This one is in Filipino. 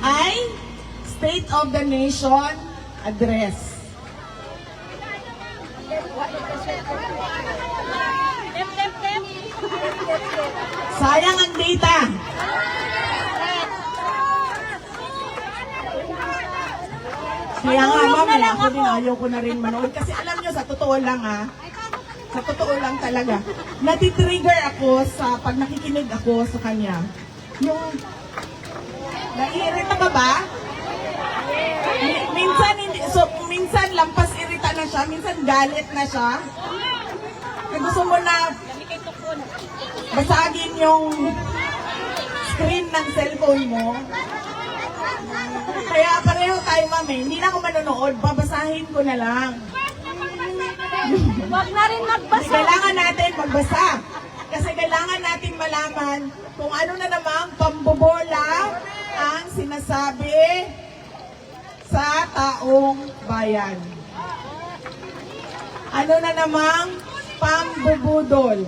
ay State of the Nation Address. Sayang ang data. Kaya nga, ma'am, ako din ayaw ko na rin manood. Kasi alam nyo, sa totoo lang sa totoo lang talaga, natitrigger ako sa pag nakikinig ako sa kanya. Yung, naiirita ka ba? Minsan, minsan lampas irita na siya, minsan galit na siya. Gusto mo na basagin yung screen ng cellphone mo. Kaya pareho tayo, mami. Hindi na ako manonood. Babasahin ko na lang. Huwag na rin magbasa. Kailangan natin magbasa. Kasi kailangan natin malaman kung ano na namang pambobola ang sinasabi sa taong bayan. Ano na namang pambubudol.